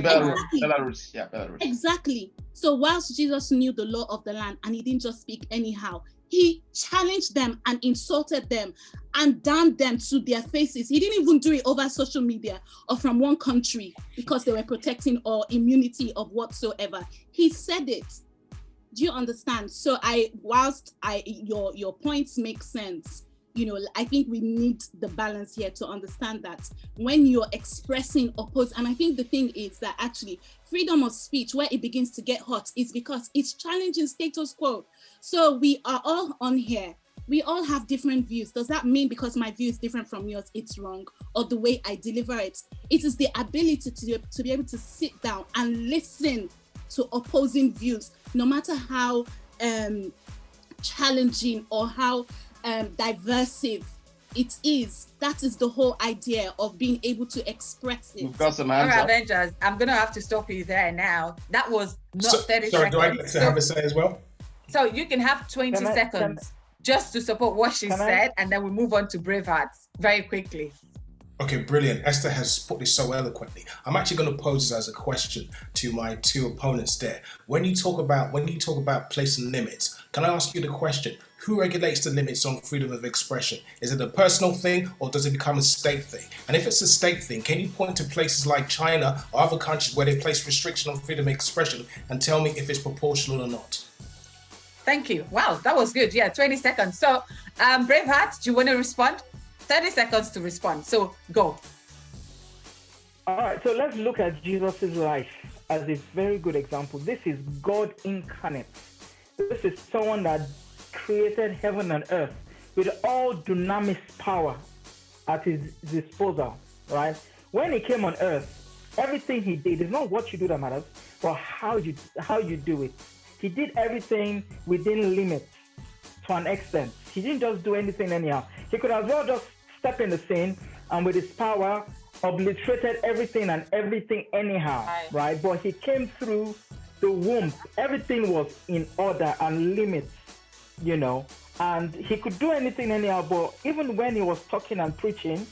S5: Belarus. Yeah, Belarus.
S8: Exactly. So whilst Jesus knew the law of the land and he didn't just speak anyhow, he challenged them and insulted them and damned them to their faces. He didn't even do it over social media or from one country because they were protecting or immunity of whatsoever. He said it. Do you understand? So your points make sense. I think we need the balance here to understand that when you're expressing and I think the thing is that actually freedom of speech, where it begins to get hot, is because it's challenging status quo. So we are all on here. We all have different views. Does that mean because my view is different from yours, it's wrong? Or the way I deliver it? It is the ability to be able to sit down and listen to opposing views, no matter how challenging or how diversive it is. That is the whole idea of being able to express it.
S5: We've got some
S4: All
S5: answers.
S4: right, Avengers, I'm going to have to stop you there now. That was not 30
S1: sorry,
S4: seconds.
S1: do I get to have a say as well?
S4: So you can have 20 seconds just to support what she said, and then we move on to Bravehearts very quickly.
S1: Okay, brilliant. Esther has put this so eloquently. I'm actually going to pose this as a question to my two opponents there. When you talk about placing limits, can I ask you the question? Who regulates the limits on freedom of expression? Is it a personal thing or does it become a state thing? And if it's a state thing, can you point to places like China or other countries where they place restriction on freedom of expression and tell me if it's proportional or not?
S4: Thank you. Wow, that was good. Yeah, 20 seconds. So, Braveheart, do you want to respond? 30 seconds to respond. So, go.
S7: All right, so let's look at Jesus' life as a very good example. This is God incarnate. This is someone that created heaven and earth with all dunamis power at his disposal, right? When he came on earth, everything he did is not what you do that matters, but how you do it. He did everything within limits to an extent. He didn't just do anything anyhow. He could as well just step in the scene and with his power obliterated everything and everything anyhow, right? But he came through the womb. Everything was in order and limits, and he could do anything anyhow. But even when he was talking and preaching,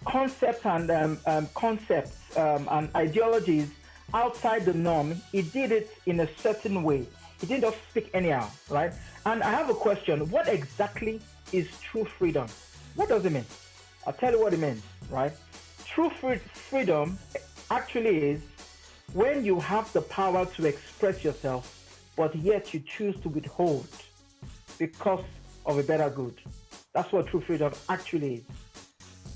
S7: concepts and and ideologies outside the norm, he did it in a certain way. He didn't just speak anyhow, right? And I have a question. What exactly is true freedom? What does it mean? I'll tell you what it means, right? True freedom actually is when you have the power to express yourself, but yet you choose to withhold because of a better good. That's what true freedom actually is.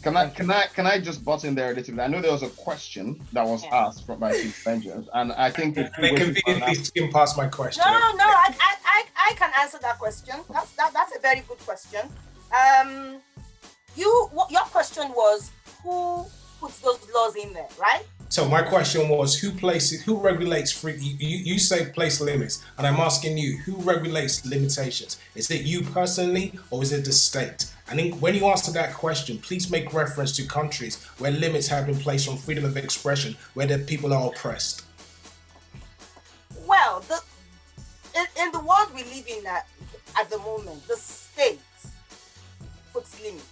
S5: Can I just butt in there a little bit? I know there was a question that was asked by Team Avengers, and I think
S1: they conveniently skim past my question.
S9: No, I can answer that question. That's a very good question. Your question was who puts those laws in there, right?
S1: So my question was, who regulates free? You say place limits, and I'm asking you, who regulates limitations? Is it you personally, or is it the state? And when you answer that question, please make reference to countries where limits have been placed on freedom of expression, where the people are oppressed.
S9: Well, in the world we live in at the moment, the state puts limits.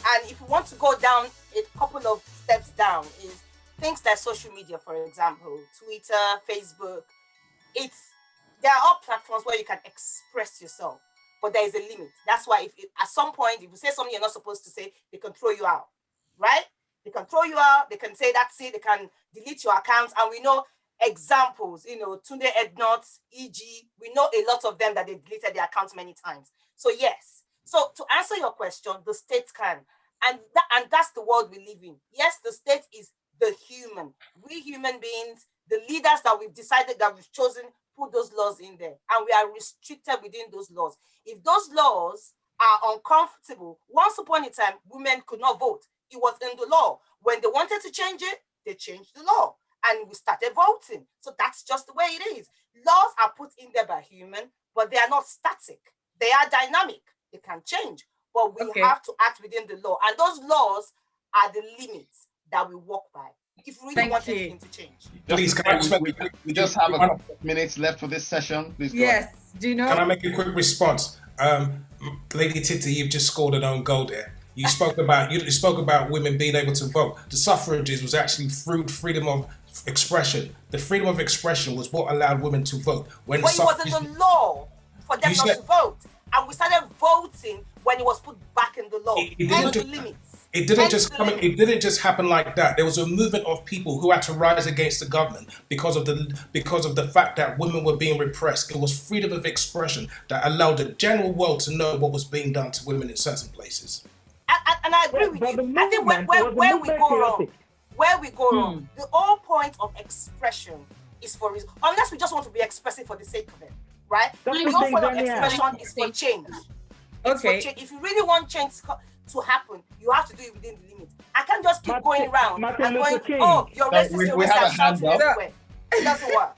S9: And if you want to go down a couple of steps down, is things like social media, for example, Twitter, Facebook. There are all platforms where you can express yourself, but there is a limit. That's why at some point, if you say something you're not supposed to say, they can throw you out, right? They can throw you out. They can say that's it. They can delete your accounts. And we know examples, Tunde Ednut, e.g., we know a lot of them that they deleted their accounts many times. So yes. So to answer your question, the state can. And that's the world we live in. Yes, the state is the human. We human beings, the leaders that we've decided, that we've chosen, put those laws in there. And we are restricted within those laws. If those laws are uncomfortable, once upon a time, women could not vote. It was in the law. When they wanted to change it, they changed the law. And we started voting. So that's just the way it is. Laws are put in there by human, but they are not static. They are dynamic. They can change. But we have to act within the law. And those laws are the limits that we walk by. If we really want anything to change.
S1: Please,
S5: we just have a couple of minutes left for this session. Please go ahead.
S4: Do you know?
S1: Can I make a quick response? Lady Titi, you've just scored an own goal there. You spoke about women being able to vote. The suffrages was actually through freedom of expression. The freedom of expression was what allowed women to vote.
S9: It wasn't the law for them not to vote. And we started voting when it was put back in the law. It
S1: didn't just happen like that. There was a movement of people who had to rise against the government because of the fact that women were being repressed. It was freedom of expression that allowed the general world to know what was being done to women in certain places.
S9: And I agree with you. I think where we go wrong, the whole point of expression is for reason, unless we just want to be expressive for the sake of it, right? The whole point of expression is for change. If you really want change to happen, you have to do it within the limits. I can't just keep going around and going, you're racist, you're racist, everywhere. It doesn't work.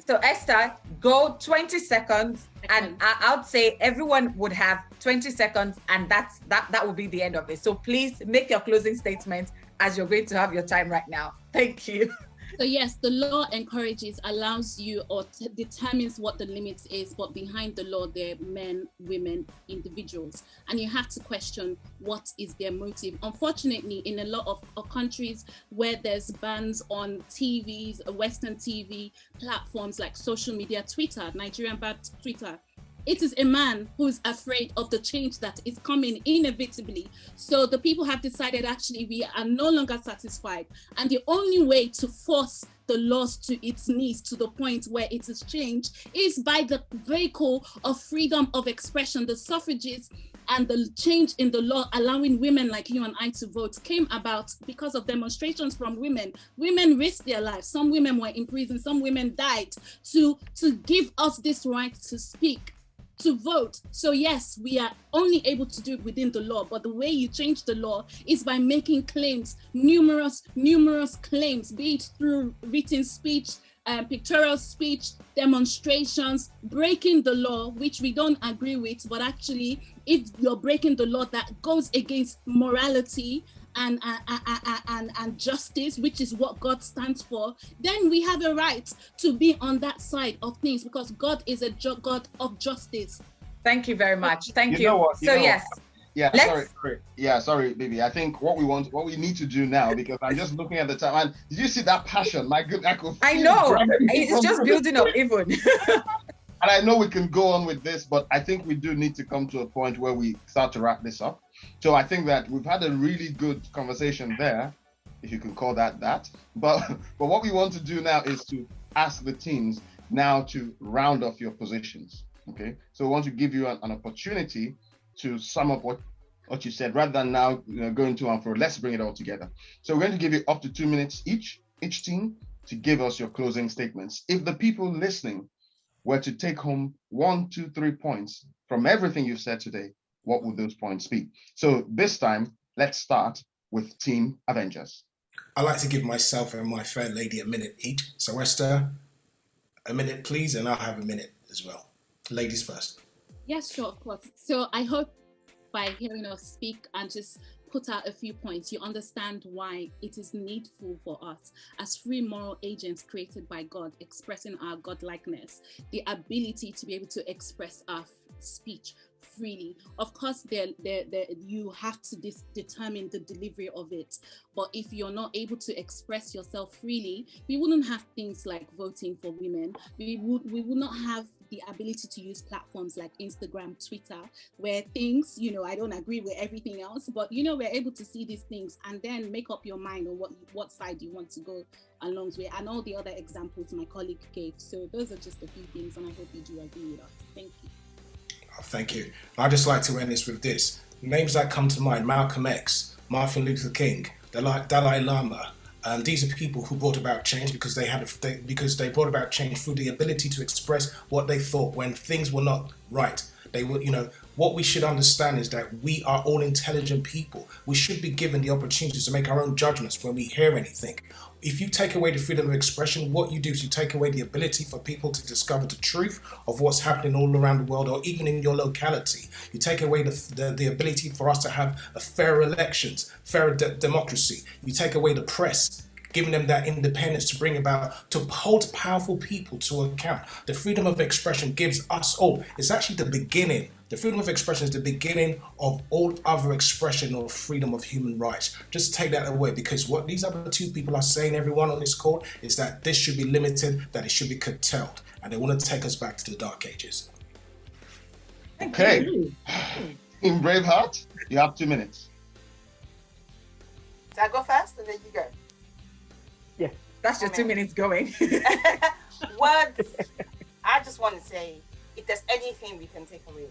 S4: So Esther, go 20 seconds, and I would say everyone would have 20 seconds, and that will be the end of it. So please make your closing statement as you're going to have your time right now. Thank you.
S8: So yes, the law encourages, allows you, or determines what the limit is, but behind the law, there are men, women, individuals, and you have to question what is their motive. Unfortunately, in a lot of countries where there's bans on TVs, Western TV platforms like social media, Twitter, Nigerian banned Twitter, it is a man who's afraid of the change that is coming inevitably. So the people have decided, actually, we are no longer satisfied. And the only way to force the laws to its knees to the point where it is changed is by the vehicle of freedom of expression. The suffrages and the change in the law allowing women like you and I to vote came about because of demonstrations from women. Women risked their lives. Some women were in prison. Some women died to give us this right to speak, to vote. So yes, we are only able to do it within the law, but the way you change the law is by making claims, numerous claims, be it through written speech, pictorial speech, demonstrations, breaking the law, which we don't agree with, but actually, if you're breaking the law that goes against morality and justice, which is what God stands for, then we have a right to be on that side of things, because God is a God of justice.
S4: Thank you very much. Thank
S5: you.
S4: Sorry,
S5: baby. I think what we need to do now, because I'm just looking at the time, and did you see that passion? My good, I
S4: know it's just building up even.
S5: And I know we can go on with this, but I think we do need to come to a point where we start to wrap this up. So I think that we've had a really good conversation there, if you can call that. But what we want to do now is to ask the teams now to round off your positions. Okay, so we want to give you an opportunity to sum up what you said, rather than now going to and fro. Let's bring it all together. So we're going to give you up to 2 minutes each team, to give us your closing statements. If the people listening were to take home 1, 2, 3 points from everything you've said today, what would those points be? So this time, let's start with Team Avengers?
S1: I like to give myself and my fair lady a minute each. So Esther, a minute please, and I'll have a minute as well. Ladies first.
S8: Yes, sure, of course. So I hope by hearing us speak and just put out a few points, you understand why it is needful for us as free moral agents created by God, expressing our godlikeness, the ability to be able to express our speech freely. Of course, you have to determine the delivery of it. But if you're not able to express yourself freely, we wouldn't have things like voting for women. We would not have the ability to use platforms like Instagram, Twitter, where things, I don't agree with everything else, but we're able to see these things and then make up your mind on what side you want to go along with, and all the other examples my colleague gave. So those are just a few things, and I hope you do agree with us. Thank you.
S1: Oh, thank you. I'd just like to end this with this. Names that come to mind: Malcolm X, Martin Luther King, Dalai Lama. These are people who brought about change because they brought about change through the ability to express what they thought when things were not right. They were, what we should understand is that we are all intelligent people. We should be given the opportunity to make our own judgments when we hear anything. If you take away the freedom of expression, what you do is you take away the ability for people to discover the truth of what's happening all around the world or even in your locality. You take away the ability for us to have a fairer elections, fairer democracy. You take away the press, giving them that independence to bring about, to hold powerful people to account. The freedom of expression gives us all. It's actually the beginning. The freedom of expression is the beginning of all other expression or freedom of human rights. Just take that away, because what these other two people are saying, everyone on this call, is that this should be limited, that it should be curtailed, and they want to take us back to the dark ages.
S5: Okay. In Braveheart, you have 2 minutes.
S9: Did I go first and then you go?
S7: Yes.
S4: That's your 2 minutes going.
S9: Words, I just want to say, if there's anything we can take away,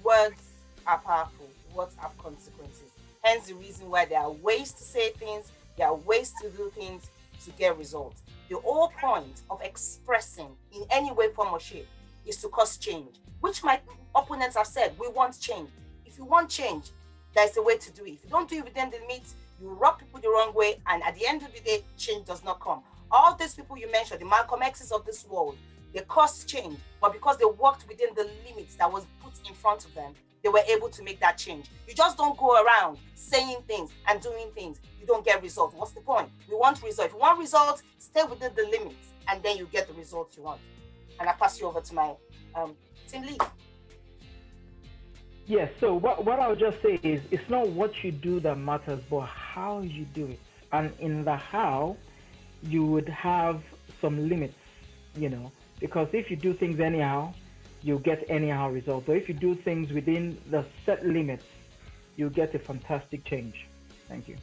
S9: words are powerful. Words have consequences. Hence the reason why there are ways to say things, there are ways to do things to get results. The whole point of expressing in any way, form, or shape is to cause change, which my opponents have said, we want change. If you want change, there's a way to do it. If you don't do it within the limits, you rub people the wrong way, and at the end of the day, change does not come. All these people you mentioned, the Malcolm X's of this world, they caused change, but because they worked within the limits that was put in front of them, they were able to make that change. You just don't go around saying things and doing things. You don't get results. What's the point? We want results. If you want results, stay within the limits, and then you get the results you want. And I pass you over to my team lead.
S7: Yes, so what I'll just say is, it's not what you do that matters, but how you do it. And in the how, you would have some limits, because if you do things anyhow, you'll get anyhow results. But if you do things within the set limits, you'll get a fantastic change. Thank you.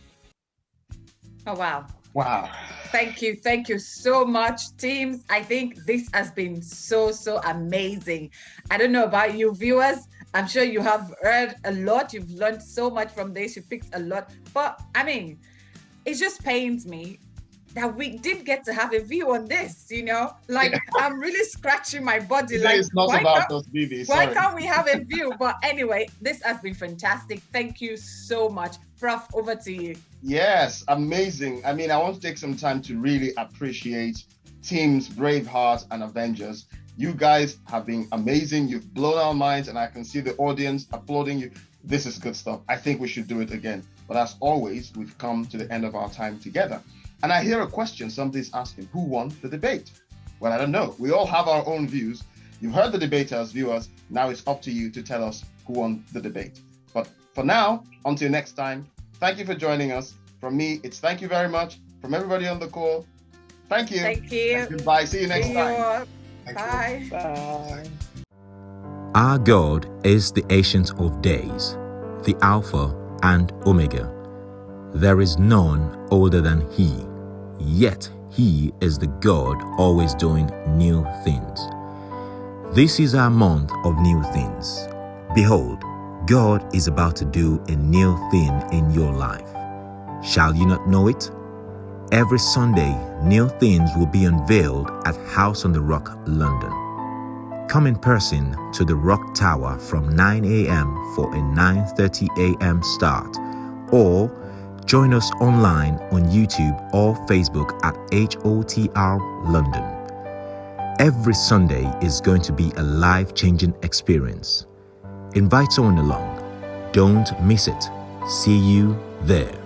S4: Oh, wow.
S5: Wow.
S4: Thank you so much, teams. I think this has been so amazing. I don't know about you viewers, I'm sure you have heard a lot, you've learned so much from this, you picked a lot, but I mean, it just pains me that we did get to have a view on this, like I'm really scratching my body. Like,
S5: it's not about us, Bibi.
S4: Why can't we have a view? But anyway, this has been fantastic. Thank you so much. Prof, over to you.
S5: Yes, amazing. I mean, I want to take some time to really appreciate teams Braveheart and Avengers. You guys have been amazing. You've blown our minds, and I can see the audience applauding you. This is good stuff. I think we should do it again. But as always, we've come to the end of our time together. And I hear a question somebody's asking, who won the debate? Well, I don't know. We all have our own views. You've heard the debaters, viewers. Now it's up to you to tell us who won the debate. But for now, until next time, thank you for joining us. From me, it's thank you very much. From everybody on the call, thank you.
S4: Thank you.
S5: And goodbye. See you next time.
S4: Bye.
S7: Bye.
S3: Our God is the Ancient of Days, the Alpha and Omega. There is none older than He, yet He is the God always doing new things. This is our month of new things. Behold, God is about to do a new thing in your life. Shall you not know it? Every Sunday, new things will be unveiled at House on the Rock, London. Come in person to the Rock Tower from 9 a.m. for a 9:30 a.m. start, or Join us online on YouTube or Facebook at HOTR London. Every Sunday is going to be a life-changing experience. Invite someone along. Don't miss it. See you there.